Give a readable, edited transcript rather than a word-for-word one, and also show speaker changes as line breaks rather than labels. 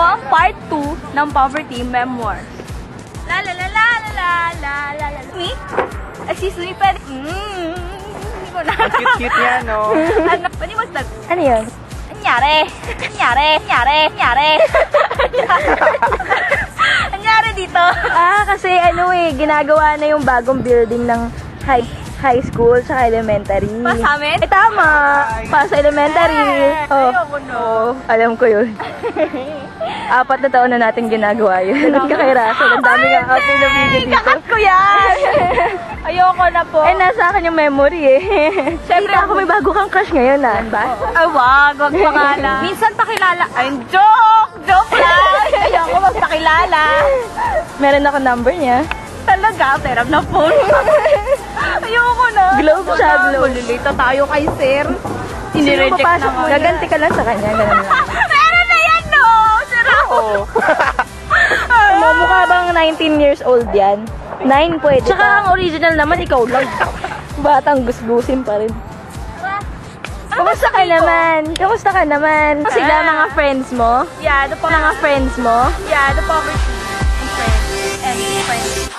ang part 2 ng Poverty Memoir. La la la la la la la la. Me? Excuse me, pwede. Hindi ko na.
Cute niya, no?
Ano? Pwede magtag.
Ano yun?
Anyari? Anyari dito?
Kasi ginagawa na yung bagong building ng high school sa elementary.
Pa sa amin?
Tama. Pa sa elementary.
Ayoko no.
Alam ko yun. 4 na taon na natin ginagawa yun. Kakiraso. Ang dami nga outfit na video dito.
Kakat ko yan! Ayoko na po.
Nasa akin yung memory Siyempre ako may bago kang crush ngayon ba?
Ay, wag pangalan. Minsan pakilala. Ay, joke lang. Ayoko magpakilala.
Meron ako number niya.
Talaga, pero na phone. Ayoko na.
Globe siya, globe.
Malilito tayo kay sir.
Sino papasok mo? Gaganti ka lang sa kanya. Ganun lang.
Meron na yan, no? Sira ako.
Mukha bang 19 years old yan? 9 pwede
Tsaka
pa.
ang original naman, ikaw lang.
Batang gusgusin pa rin. Kamusta ka naman? Kamusta ka naman? Sila mga friends mo?
Yeah, the
Mga friends mo?
Yeah, the poverty and friends.